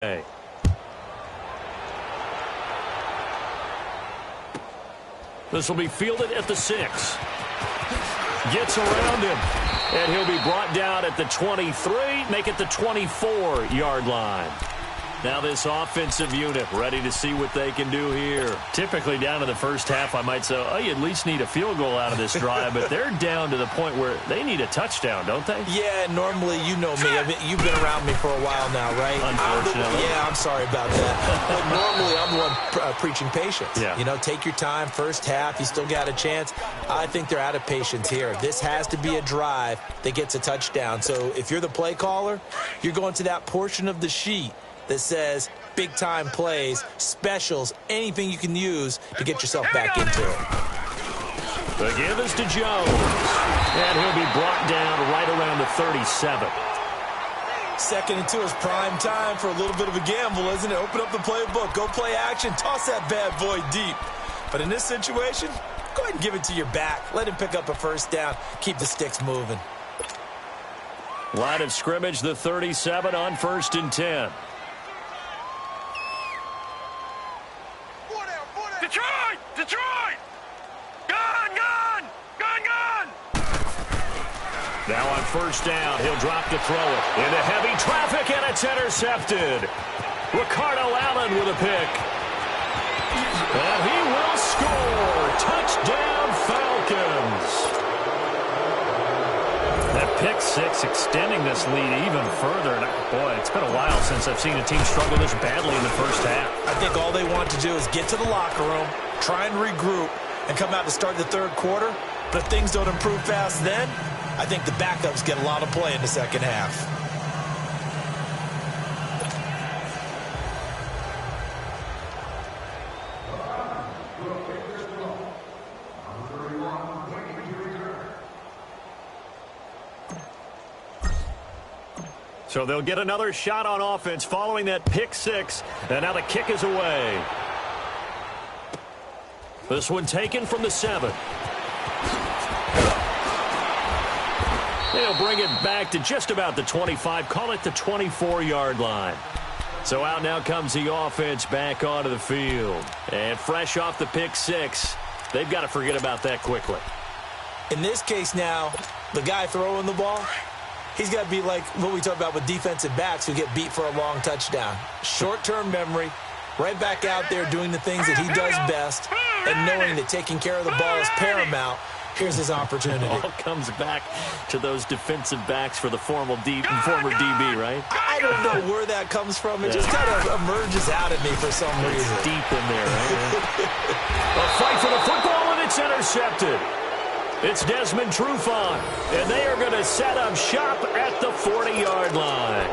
This will be fielded at the 6. Gets around him. And he'll be brought down at the 23, make it the 24-yard line. Now this offensive unit ready to see what they can do here. Typically down in the first half, I might say, oh, you at least need a field goal out of this drive, but they're down to the point where they need a touchdown, don't they? Yeah, normally, you know me. I mean, you've been around me for a while now, right? Unfortunately. I'm sorry about that. But normally, I'm the one preaching patience. Yeah. You know, take your time, first half, you still got a chance. I think they're out of patience here. This has to be a drive that gets a touchdown. So if you're the play caller, you're going to that portion of the sheet that says big-time plays, specials, anything you can use to get yourself back into it. The give is to Jones. And he'll be brought down right around the 37. 2nd and 2 is prime time for a little bit of a gamble, isn't it? Open up the playbook, go play action, toss that bad boy deep. But in this situation, go ahead and give it to your back. Let him pick up a first down. Keep the sticks moving. Line of scrimmage, the 37 on 1st and 10. Detroit! Gun! Now on 1st down, he'll drop to throw it. Into heavy traffic, and it's intercepted. Ricardo Allen with a pick. And he will score. Touchdown, Falcons. That pick 6 extending this lead even further. And boy, it's been a while since I've seen a team struggle this badly in the first half. I think all they want to do is get to the locker room, try and regroup, and come out to start the 3rd quarter. But if things don't improve fast then, I think the backups get a lot of play in the 2nd half. So they'll get another shot on offense following that pick 6. And now the kick is away. This one taken from the 7. They'll bring it back to just about the 25. Call it the 24-yard line. So out now comes the offense back onto the field. And fresh off the pick 6, they've got to forget about that quickly. In this case now, the guy throwing the ball, he's got to be like what we talk about with defensive backs who get beat for a long touchdown. Short-term memory, right back out there doing the things that he does best, and knowing that taking care of the ball is paramount. Here's his opportunity. It all comes back to those defensive backs for the former DB, right? I don't know where that comes from. It just kind of emerges out at me for some reason. It's deep in there, right? A fight for the football, and it's intercepted. It's Desmond Trufant, and they are going to set up shop at the 40-yard line.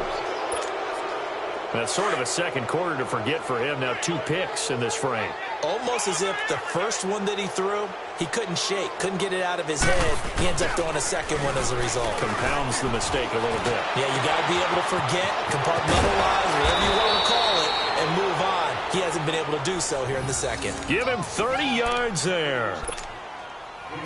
That's sort of a 2nd quarter to forget for him. Now 2 picks in this frame. Almost as if the first one that he threw, he couldn't shake, couldn't get it out of his head. He ends up throwing a 2nd one as a result. Compounds the mistake a little bit. Yeah, you got to be able to forget, compartmentalize, whatever you want to call it, and move on. He hasn't been able to do so here in the 2nd. Give him 30 yards there.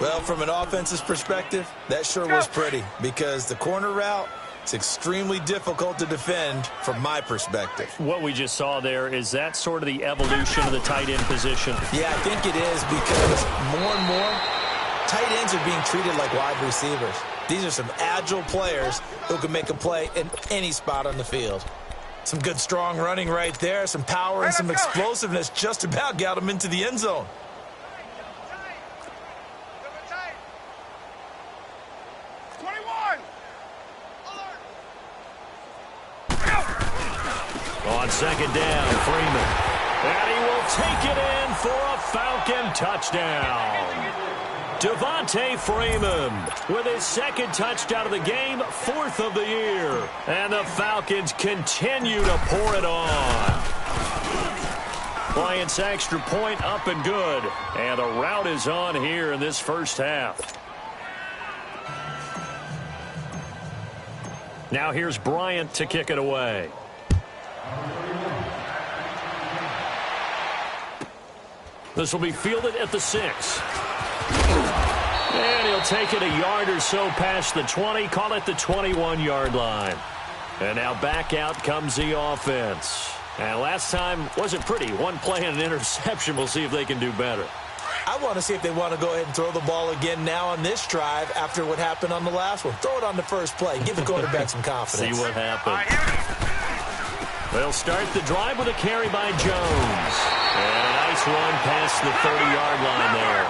Well, from an offensive perspective, that sure was pretty because the corner route, it's extremely difficult to defend from my perspective. What we just saw there, is that sort of the evolution of the tight end position? Yeah, I think it is because more and more, tight ends are being treated like wide receivers. These are some agile players who can make a play in any spot on the field. Some good, strong running right there, some power and some explosiveness just about got them into the end zone. On 2nd down, Freeman. And he will take it in for a Falcon touchdown. Devontae Freeman with his 2nd touchdown of the game, 4th of the year. And the Falcons continue to pour it on. Bryant's extra point up and good. And the route is on here in this first half. Now here's Bryant to kick it away. This will be fielded at the 6. And he'll take it a yard or so past the 20, call it the 21-yard line. And now back out comes the offense. And last time wasn't pretty. One play and an interception. We'll see if they can do better. I want to see if they want to go ahead and throw the ball again now on this drive after what happened on the last one. Throw it on the first play. Give the quarterback some confidence. See what happens. They'll start the drive with a carry by Jones. And a nice run past the 30-yard line there.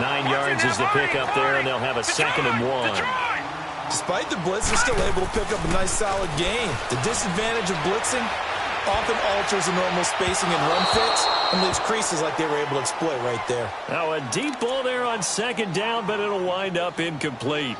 9 yards is the pickup there, and they'll have a 2nd and 1. Despite the blitz, they're still able to pick up a nice, solid gain. The disadvantage of blitzing often alters the normal spacing and run fits and leaves creases like they were able to exploit right there. Now a deep ball there on 2nd down, but it'll wind up incomplete.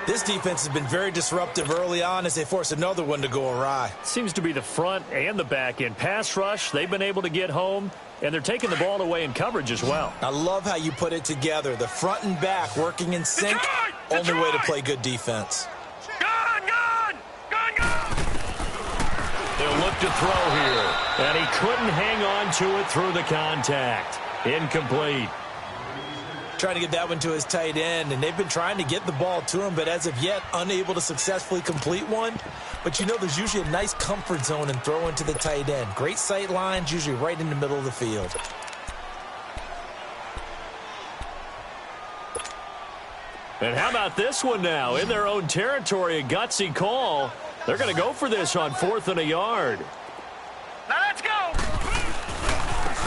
This defense has been very disruptive early on as they force another one to go awry. Seems to be the front and the back end. Pass rush, they've been able to get home, and they're taking the ball away in coverage as well. I love how you put it together. The front and back working in sync, only way to play good defense. They'll look to throw here, and he couldn't hang on to it through the contact. Incomplete. Trying to get that one to his tight end, and they've been trying to get the ball to him, but as of yet, unable to successfully complete one. But you know there's usually a nice comfort zone in throwing to the tight end. Great sight lines, usually right in the middle of the field. And how about this one now? In their own territory, a gutsy call. They're going to go for this on 4th and a yard. Now let's go.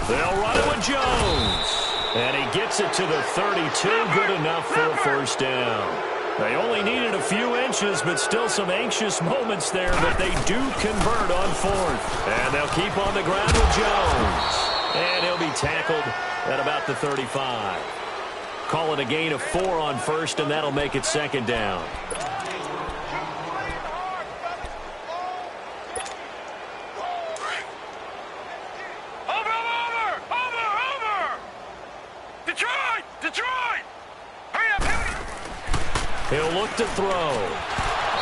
They'll run it with Jones. And he gets it to the 32. Good enough for a 1st down. They only needed a few inches, but still some anxious moments there. But they do convert on 4th. And they'll keep on the ground with Jones. And he'll be tackled at about the 35. Call it a gain of 4 on 1st, and that'll make it 2nd down. He'll look to throw.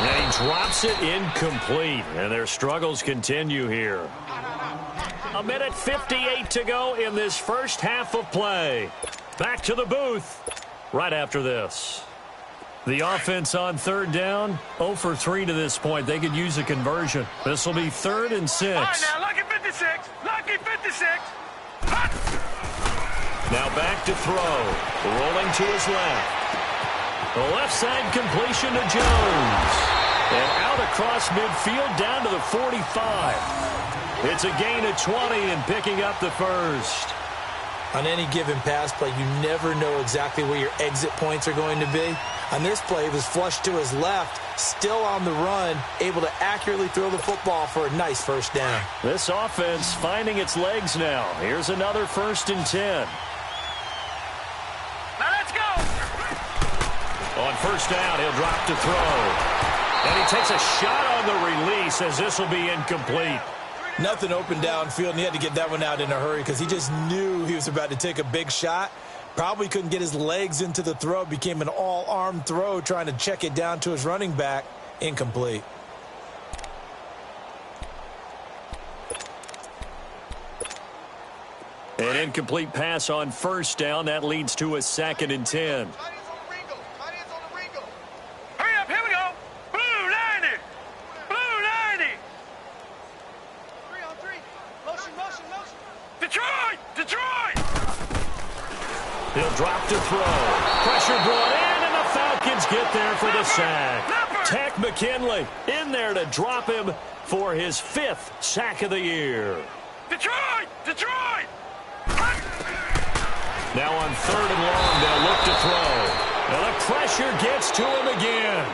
And he drops it incomplete. And their struggles continue here. 1:58 to go in this first half of play. Back to the booth right after this. The offense on 3rd down, 0 for 3 to this point. They could use a conversion. This will be 3rd and 6. All right, now, lucky 56. Lucky 56. Now back to throw. Rolling to his left. The left side completion to Jones. And out across midfield down to the 45. It's a gain of 20 and picking up the 1st. On any given pass play, you never know exactly where your exit points are going to be. On this play, he was flushed to his left, still on the run, able to accurately throw the football for a nice 1st down. This offense finding its legs now. Here's another 1st and 10. Now let's go. On 1st down, he'll drop to throw. And he takes a shot on the release as this will be incomplete. Nothing open downfield, and he had to get that one out in a hurry because he just knew he was about to take a big shot. Probably couldn't get his legs into the throw. Became an all-arm throw trying to check it down to his running back. Incomplete. An incomplete pass on 1st down. That leads to a 2nd and 10. Hurry up, here we go. Blue 90. Blue 90. 3-on-3. Motion. Detroit. He'll drop to throw. Pressure brought in, and the Falcons get there for the sack. Tech McKinley in there to drop him for his 5th sack of the year. Detroit. Now on 3rd and long, they'll look to throw. And the pressure gets to him again.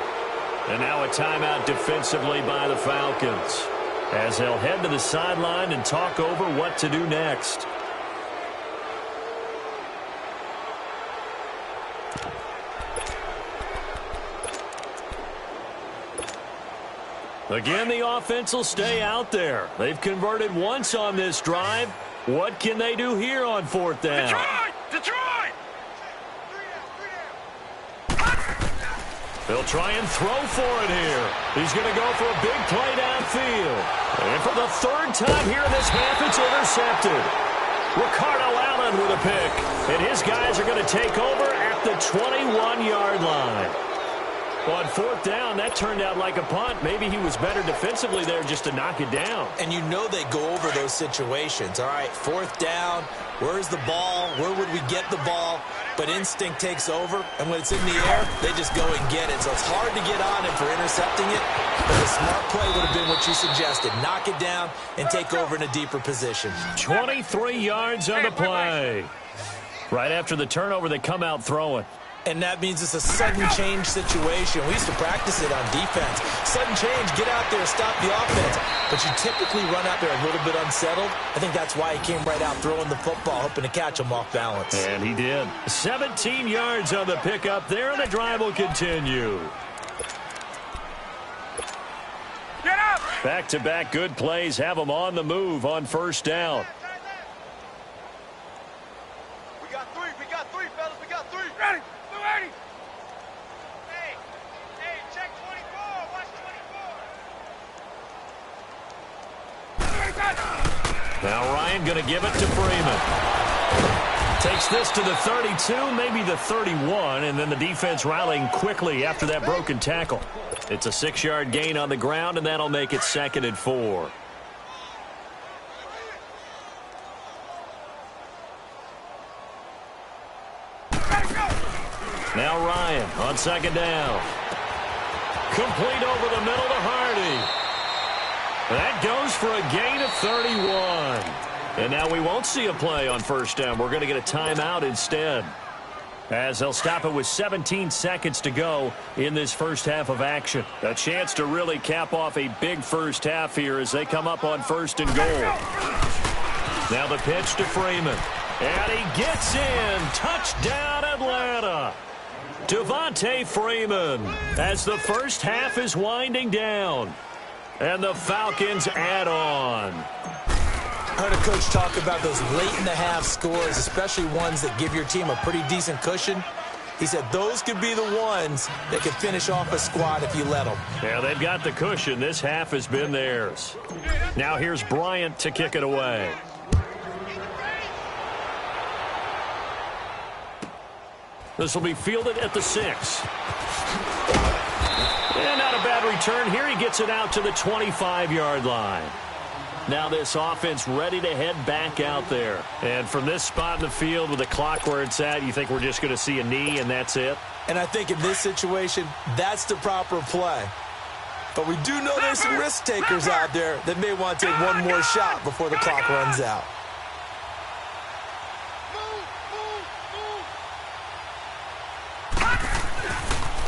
And now a timeout defensively by the Falcons, as they'll head to the sideline and talk over what to do next. Again, the offense will stay out there. They've converted once on this drive. What can they do here on 4th down? Detroit. They'll try and throw for it here. He's going to go for a big play downfield. And for the 3rd time here in this half, it's intercepted. Ricardo Allen with a pick. And his guys are going to take over at the 21-yard line. On fourth down, that turned out like a punt. Maybe he was better defensively there just to knock it down. And you know they go over those situations. All right, fourth down, where's the ball? Where would we get the ball? But instinct takes over, and when it's in the air, they just go and get it. So it's hard to get on him for intercepting it, but the smart play would have been what you suggested. Knock it down and take over in a deeper position. 23 yards on the play. Right after the turnover, they come out throwing. And that means it's a sudden change situation. We used to practice it on defense. Sudden change, get out there, stop the offense. But you typically run out there a little bit unsettled. I think that's why he came right out throwing the football, hoping to catch him off balance. And he did. 17 yards on the pickup there, and the drive will continue. Get up! Back-to-back good plays have them on the move on first down. We got three, fellas. We got three. Ready? Ready? Hey, check 24. Watch 24. Now Ryan going to give it to Freeman. Takes this to the 32, maybe the 31, and then the defense rallying quickly after that broken tackle. It's a 6-yard gain on the ground, and that'll make it 2nd and 4. Now Ryan on 2nd down. Complete over the middle to Hardy. That goes for a gain of 31. And now we won't see a play on first down. We're going to get a timeout instead, as they'll stop it with 17 seconds to go in this first half of action. A chance to really cap off a big first half here as they come up on 1st and goal. Now the pitch to Freeman. And he gets in. Touchdown, Atlanta. Devontae Freeman as the first half is winding down. And the Falcons add on. I heard a coach talk about those late-in-the-half scores, especially ones that give your team a pretty decent cushion. He said those could be the ones that could finish off a squad if you let them. Yeah, they've got the cushion. This half has been theirs. Now here's Bryant to kick it away. This will be fielded at the 6. And not a bad return here. He gets it out to the 25-yard line. Now this offense ready to head back out there. And from this spot in the field with the clock where it's at, you think we're just going to see a knee and that's it? And I think in this situation, that's the proper play. But we do know there's some risk takers out there that may want to take one more shot before the clock runs out.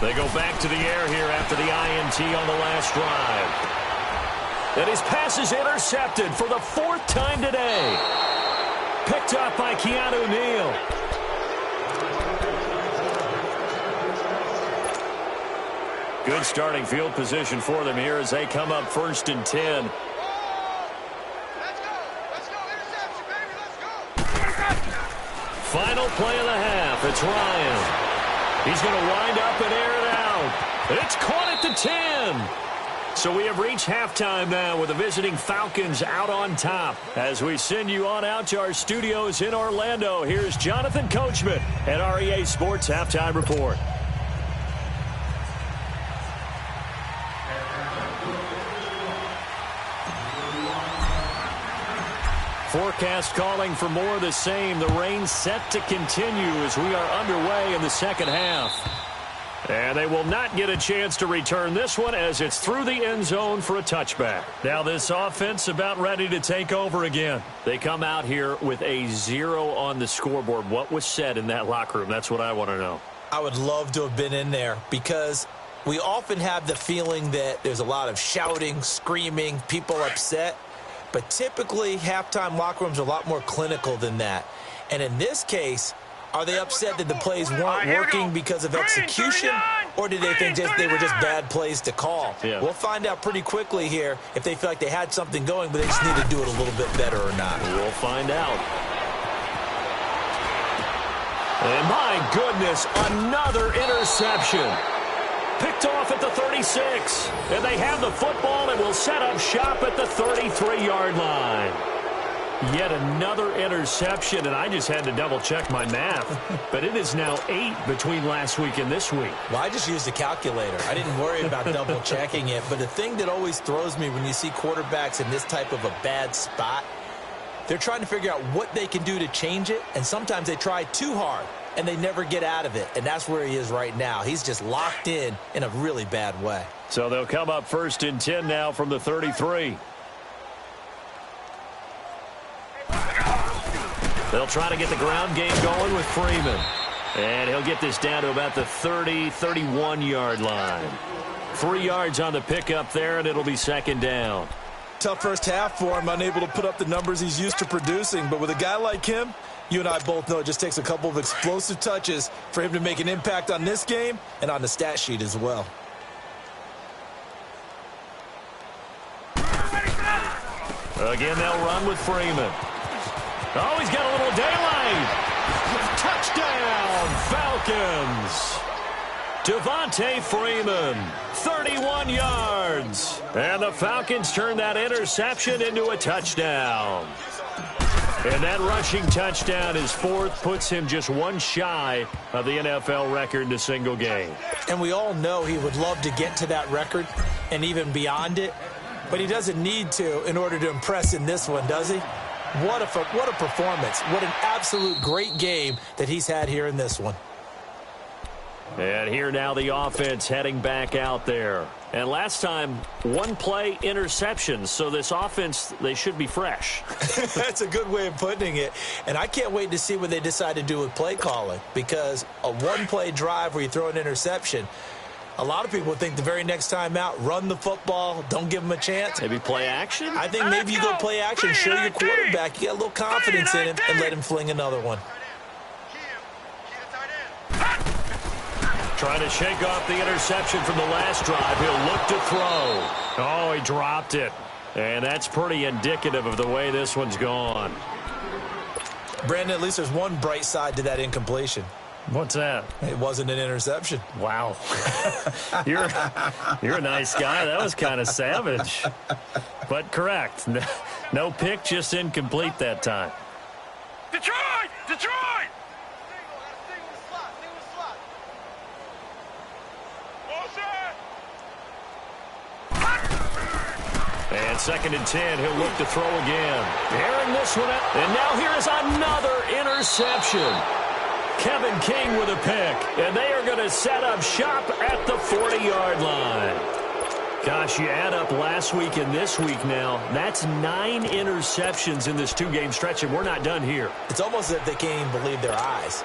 They go back to the air here after the INT on the last drive. And his pass is intercepted for the 4th time today. Picked up by Keanu Neal. Good starting field position for them here as they come up 1st and 10. Let's go. Interception, baby. Let's go. Final play of the half. It's Ryan. He's going to wind up and air it out. It's caught at the 10. So we have reached halftime now with the visiting Falcons out on top. As we send you on out to our studios in Orlando, here's Jonathan Coachman at REA Sports Halftime Report. Forecast calling for more of the same. The rain set to continue as we are underway in the second half. And they will not get a chance to return this one as it's through the end zone for a touchback. Now this offense about ready to take over again. They come out here with a 0 on the scoreboard. What was said in that locker room? That's what I want to know. I would love to have been in there because we often have the feeling that there's a lot of shouting, screaming, people upset. But typically, halftime locker rooms are a lot more clinical than that. And in this case, are they upset that the plays weren't working because of execution, or did they think they were just bad plays to call? Yeah. We'll find out pretty quickly here if they feel like they had something going, but they just need to do it a little bit better or not. We'll find out. And my goodness, another interception. Picked off at the 36. And they have the football and will set up shop at the 33-yard line. Yet another interception, and I just had to double-check my math. But it is now 8 between last week and this week. Well, I just used a calculator. I didn't worry about double-checking it. But the thing that always throws me when you see quarterbacks in this type of a bad spot, they're trying to figure out what they can do to change it, and sometimes they try too hard, and they never get out of it. And that's where he is right now. He's just locked in a really bad way. So they'll come up 1st and 10 now from the 33. They'll try to get the ground game going with Freeman. And he'll get this down to about the 30, 31-yard line. 3 yards on the pickup there, and it'll be 2nd down. Tough first half for him, unable to put up the numbers he's used to producing. But with a guy like him, you and I both know it just takes a couple of explosive touches for him to make an impact on this game and on the stat sheet as well. Again, they'll run with Freeman. Oh, he's got a little daylight. Touchdown, Falcons. Devontae Freeman, 31 yards. And the Falcons turn that interception into a touchdown. And that rushing touchdown is 4th, puts him just 1 shy of the NFL record in a single game. And we all know he would love to get to that record and even beyond it, but he doesn't need to in order to impress in this one, does he? What a performance. What an absolute great game that he's had here in this one. And here now the offense heading back out there. And last time, 1 play interception. So this offense, they should be fresh. That's a good way of putting it. And I can't wait to see what they decide to do with play calling, because a 1-play drive where you throw an interception, a lot of people think the very next time out, run the football, don't give them a chance. Maybe play action? I think maybe you go play action, show your quarterback you got a little confidence in him, and let him fling another one. Trying to shake off the interception from the last drive. He'll look to throw. Oh, he dropped it. And that's pretty indicative of the way this one's gone. Brandon, at least there's one bright side to that incompletion. What's that? It wasn't an interception. Wow. You're a nice guy. That was kind of savage. But correct. No pick, just incomplete that time. Detroit! Detroit! And 2nd and 10, he'll look to throw again. Airing this one out. And now here is another interception. Kevin King with a pick, and they are going to set up shop at the 40-yard line. Gosh, you add up last week and this week now, that's 9 interceptions in this 2-game stretch, and we're not done here. It's almost as if they can't even believe their eyes.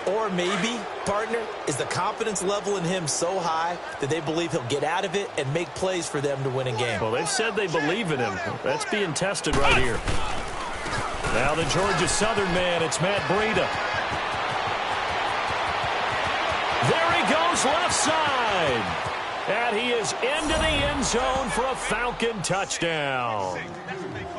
Or maybe, partner, is the confidence level in him so high that they believe he'll get out of it and make plays for them to win a game. Well, they've said they believe in him. That's being tested right here. Now the Georgia Southern man, it's Matt Breida. There he goes left side. And he is into the end zone for a Falcon touchdown.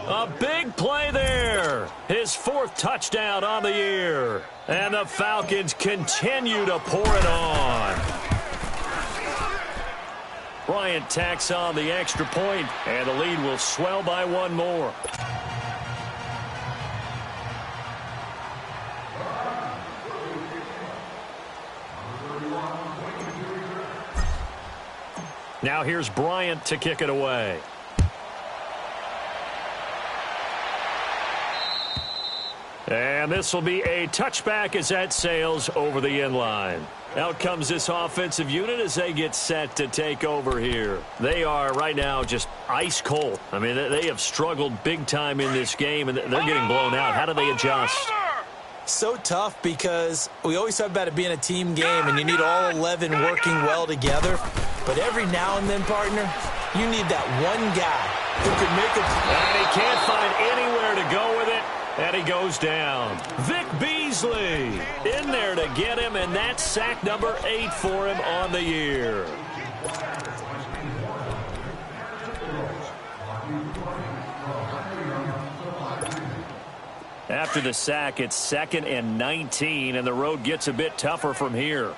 A big play there. His 4th touchdown on the year. And the Falcons continue to pour it on. Bryant tacks on the extra point, and the lead will swell by 1 more. Now here's Bryant to kick it away. And this will be a touchback as that sails over the end line. Out comes this offensive unit as they get set to take over here. They are right now just ice cold. I mean, they have struggled big time in this game, and they're getting blown out. How do they adjust? So tough because we always talk about it being a team game, and you need all 11 working well together. But every now and then, partner, you need that one guy who can make a play. And he can't find anywhere to go with it, and he goes down. Vic Beasley in there to get him, and that's sack number 8 for him on the year. After the sack, it's 2nd and 19, and the road gets a bit tougher from here.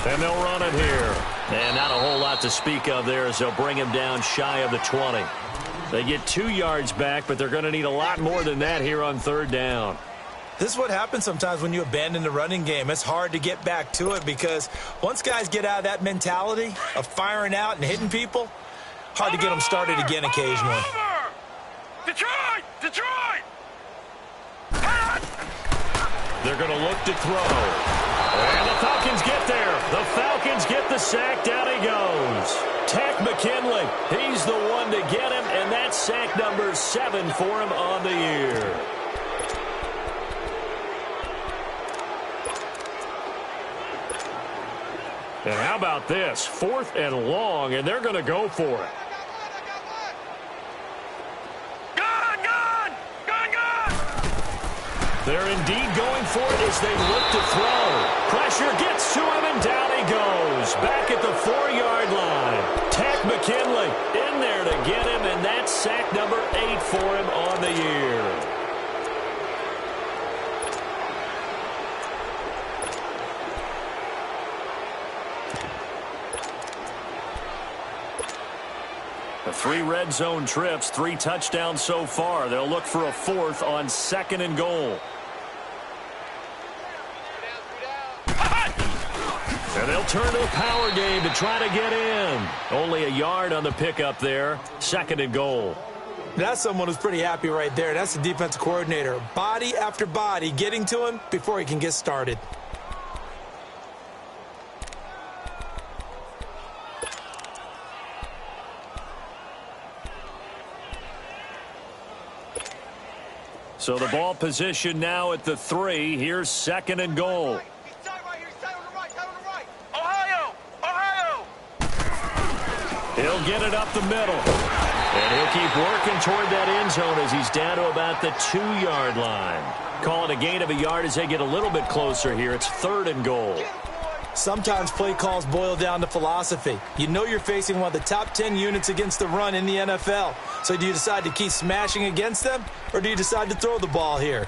And they'll run it here. And not a whole lot lot to speak of there as they'll bring him down shy of the 20. They get 2 yards back, but they're going to need a lot more than that here on third down. This is what happens sometimes when you abandon the running game. It's hard to get back to it because once guys get out of that mentality of firing out and hitting people, hard to get them started again occasionally. Detroit! Detroit! They're going to look to throw. And the Falcons get there. The Falcons get the sack. Down he goes. Takk McKinley, he's the one to get him, and that's sack number 7 for him on the year. And how about this? 4th and long, and they're going to go for it. They're indeed going for it as they look to throw. Pressure gets to him, and down he goes. Back at the 4-yard line. Takk McKinley in there to get him, and that's sack number 8 for him on the year. The 3 red zone trips, 3 touchdowns so far. They'll look for a 4th on 2nd and goal. And they'll turn to the power game to try to get in. Only a yard on the pickup there. 2nd and goal. That's someone who's pretty happy right there. That's the defensive coordinator. Body after body getting to him before he can get started. So the ball position now at the 3. Here's 2nd and goal. He'll get it up the middle. And he'll keep working toward that end zone as he's down to about the 2-yard line. Call it a gain of a yard as they get a little bit closer here. It's 3rd and goal. Sometimes play calls boil down to philosophy. You know you're facing one of the top 10 units against the run in the NFL. So do you decide to keep smashing against them, or do you decide to throw the ball here?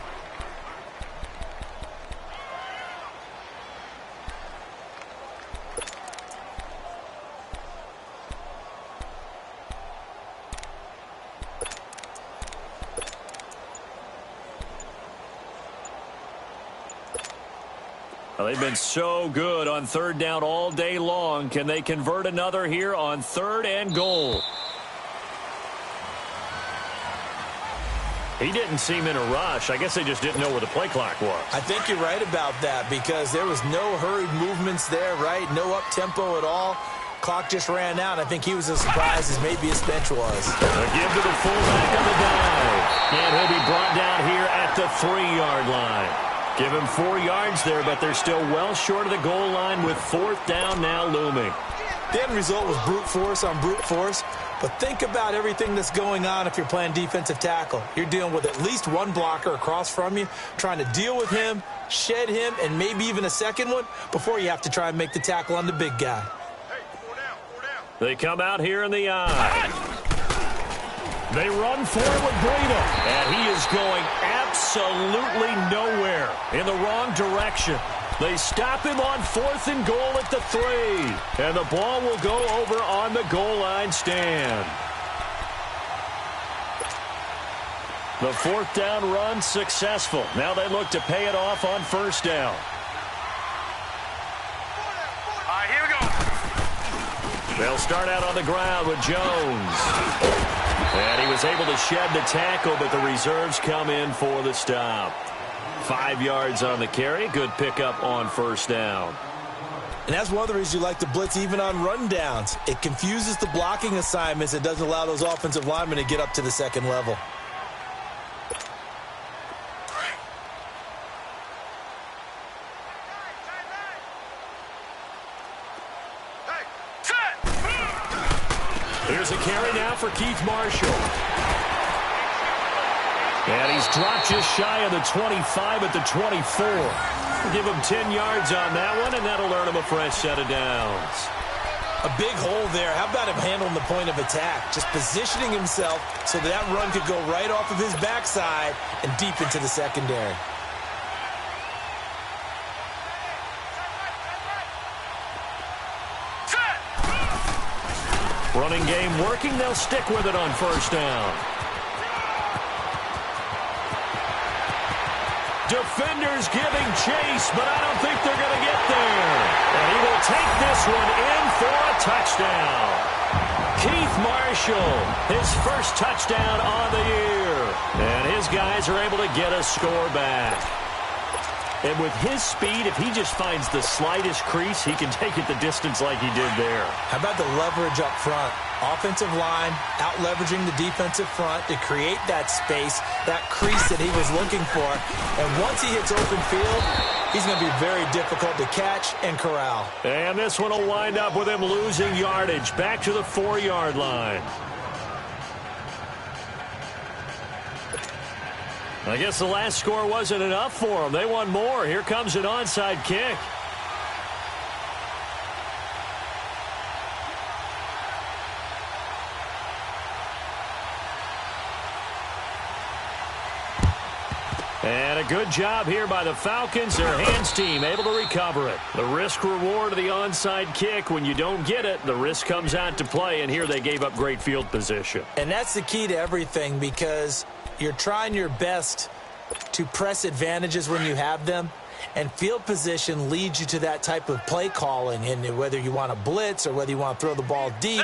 Well, they've been so good on 3rd down all day long. Can they convert another here on 3rd and goal? He didn't seem in a rush. I guess they just didn't know where the play clock was. I think you're right about that because there was no hurried movements there, right? No up-tempo at all. Clock just ran out. I think he was as surprised as maybe his bench was. A give to the fullback on the dive. And he'll be brought down here at the 3-yard line. Give him 4 yards there, but they're still well short of the goal line with 4th down now looming. The end result was brute force on brute force, but think about everything that's going on if you're playing defensive tackle. You're dealing with at least one blocker across from you, trying to deal with him, shed him, and maybe even a second one before you have to try and make the tackle on the big guy. They come out here in the eye. They run forward with Breida, and he is going absolutely nowhere in the wrong direction. They stop him on 4th and goal at the 3, and the ball will go over on the goal line stand. The 4th down run successful. Now they look to pay it off on 1st down. All right, here we go. They'll start out on the ground with Jones. And he was able to shed the tackle, but the reserves come in for the stop. 5 yards on the carry. Good pickup on 1st down. And that's one of the reasons you like to blitz even on rundowns. It confuses the blocking assignments. It doesn't allow those offensive linemen to get up to the 2nd level. Here's a carry now for Keith Marshall. And he's dropped just shy of the 25 at the 24. Give him 10 yards on that one, and that'll earn him a fresh set of downs. A big hole there. How about him handling the point of attack? Just positioning himself so that run could go right off of his backside and deep into the secondary. Running game working. They'll stick with it on first down. Defenders giving chase, but I don't think they're going to get there. And he will take this one in for a touchdown. Keith Marshall, his first touchdown on the year. And his guys are able to get a score back. And with his speed, if he just finds the slightest crease, he can take it the distance like he did there. How about the leverage up front? Offensive line out-leveraging the defensive front to create that space, that crease that he was looking for. And once he hits open field, he's going to be very difficult to catch and corral. And this one will wind up with him losing yardage back to the 4-yard line. I guess the last score wasn't enough for them. They want more. Here comes an onside kick. And a good job here by the Falcons. Their hands team able to recover it. The risk reward of the onside kick. When you don't get it, the risk comes out to play. And here they gave up great field position. And that's the key to everything, because you're trying your best to press advantages when you have them, and field position leads you to that type of play calling. And whether you want to blitz or whether you want to throw the ball deep,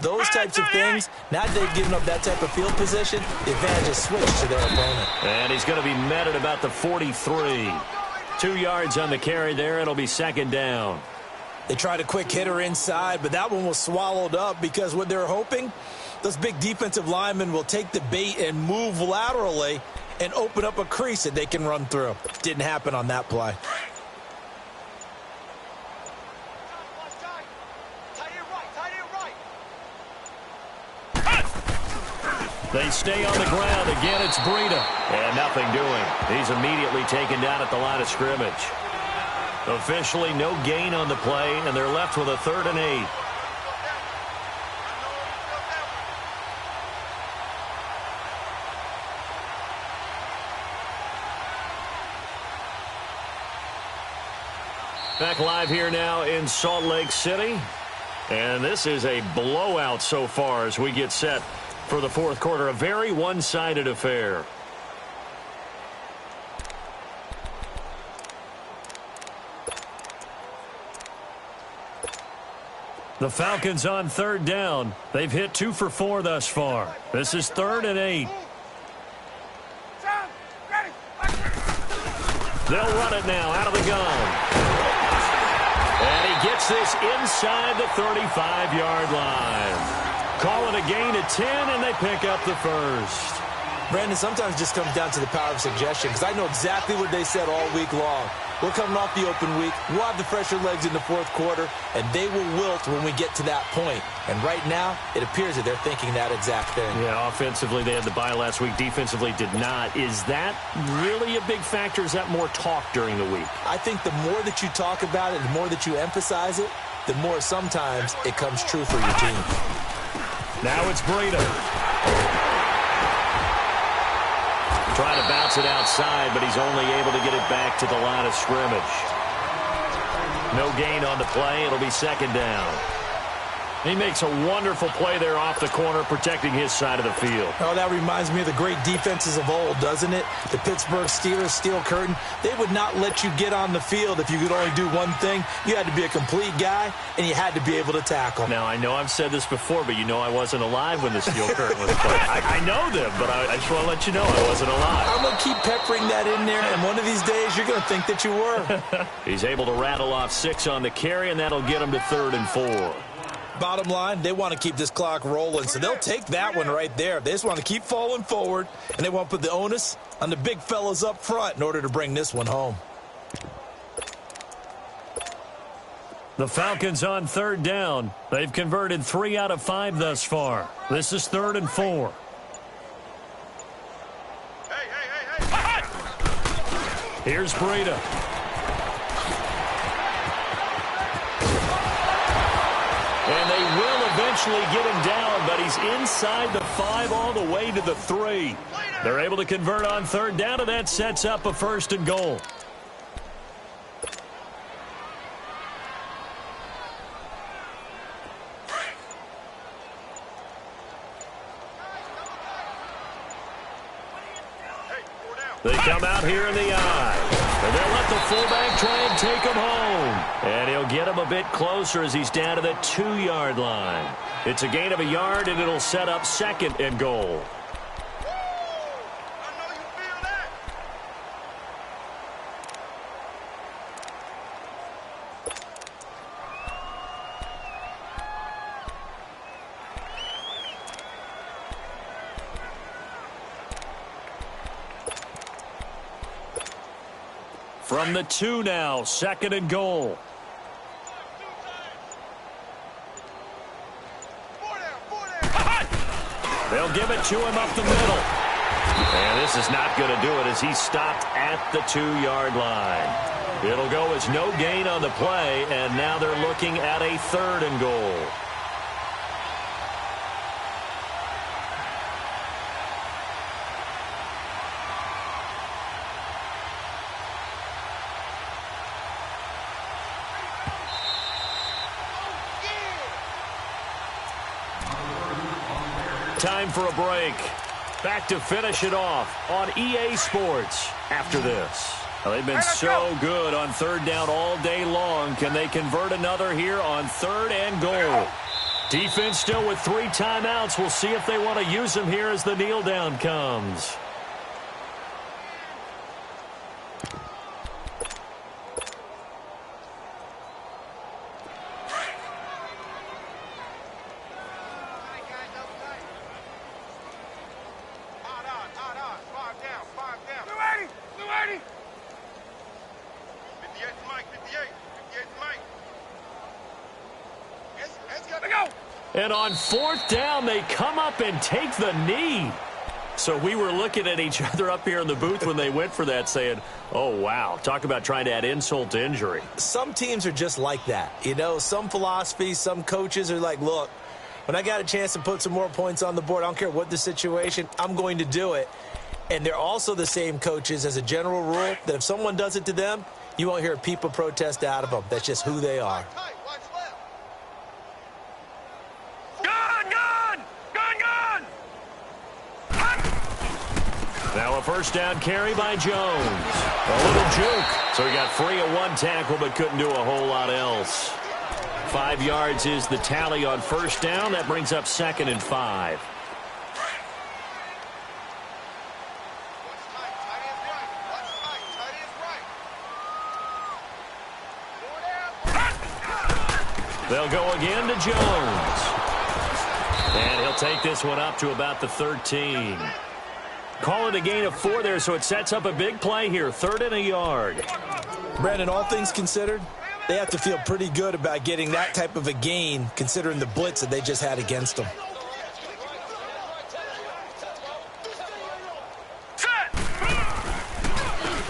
those types of things, now that they've given up that type of field position, the advantage is switched to their opponent. And he's going to be met at about the 43. 2 yards on the carry there. It'll be second down. They tried a quick hitter inside, but that one was swallowed up, because what they're hoping, those big defensive linemen will take the bait and move laterally and open up a crease that they can run through. Didn't happen on that play. They stay on the ground. Again, it's Breida. And nothing doing. He's immediately taken down at the line of scrimmage. Officially no gain on the play, and they're left with a 3rd and 8. Back live here now in Salt Lake City. And this is a blowout so far as we get set for the 4th quarter. A very one-sided affair. The Falcons on 3rd down. They've hit 2 for 4 thus far. This is 3rd and 8. They'll run it now out of the gun. And he gets this inside the 35-yard line. Call it a gain of 10, and they pick up the first. Brandon, sometimes it just comes down to the power of suggestion, because I know exactly what they said all week long. We're coming off the open week. We'll have the fresher legs in the 4th quarter, and they will wilt when we get to that point. And right now, it appears that they're thinking that exact thing. Yeah, offensively, they had the bye last week. Defensively, did not. Is that really a big factor? Is that more talk during the week? I think the more that you talk about it, the more that you emphasize it, the more sometimes it comes true for your team. Now it's Breida. Trying to bounce it outside, but he's only able to get it back to the line of scrimmage. No gain on the play. It'll be second down. He makes a wonderful play there off the corner, protecting his side of the field. Oh, that reminds me of the great defenses of old, doesn't it? The Pittsburgh Steelers, Steel Curtain. They would not let you get on the field if you could only do one thing. You had to be a complete guy, and you had to be able to tackle. Now, I know I've said this before, but you know I wasn't alive when the Steel Curtain was played. I know them, but I just want to let you know I wasn't alive. I'm going to keep peppering that in there, and one of these days you're going to think that you were. He's able to rattle off 6 on the carry, and that'll get him to 3rd and 4. Bottom line, they want to keep this clock rolling, so they'll take that one right there. They just want to keep falling forward, and they want to put the onus on the big fellas up front in order to bring this one home. The Falcons on 3rd down. They've converted 3 out of 5 thus far. This is 3rd and 4. Here's Breida. And they will eventually get him down, but he's inside the 5 all the way to the 3. They're able to convert on 3rd down, and that sets up a 1st and goal. They come out here in the eye. And they'll let the fullback try and take him home. And he'll get him a bit closer as he's down to the 2-yard line. It's a gain of a yard, and it'll set up 2nd and goal. From the 2 now, 2nd and goal. They'll give it to him up the middle. And this is not going to do it as he's stopped at the 2-yard line. It'll go as no gain on the play, and now they're looking at a 3rd and goal. Time for a break. Back to finish it off on EA Sports after this. Well, they've been so good on 3rd down all day long. Can they convert another here on 3rd and goal? Defense still with 3 timeouts. We'll see if they want to use them here as the kneel down comes. And on 4th down, they come up and take the knee. So we were looking at each other up here in the booth when they went for that saying, oh, wow, talk about trying to add insult to injury. Some teams are just like that. You know, some philosophies, some coaches are like, look, when I got a chance to put some more points on the board, I don't care what the situation, I'm going to do it. And they're also the same coaches as a general rule that if someone does it to them, you won't hear people protest out of them. That's just who they are. Now a 1st down carry by Jones. A little juke. So he got free of 1 tackle but couldn't do a whole lot else. 5 yards is the tally on 1st down. That brings up 2nd and 5. They'll go again to Jones. And he'll take this one up to about the 13. Call it a gain of 4 there, so it sets up a big play here. 3rd and a yard. Brandon, all things considered, they have to feel pretty good about getting that type of a gain considering the blitz that they just had against them.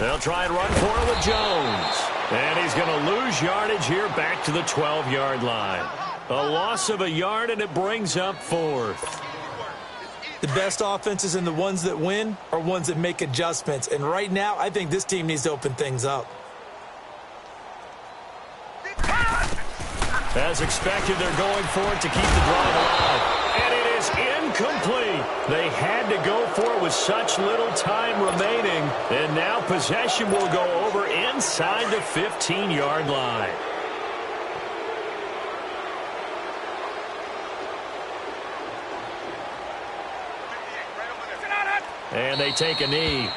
They'll try and run for it with Jones. And he's going to lose yardage here back to the 12-yard line. A loss of a yard, and it brings up 4th. The best offenses and the ones that win are ones that make adjustments. And right now, I think this team needs to open things up. As expected, they're going for it to keep the drive alive. And it is incomplete. They had to go for it with such little time remaining. And now possession will go over inside the 15-yard line. And they take a knee.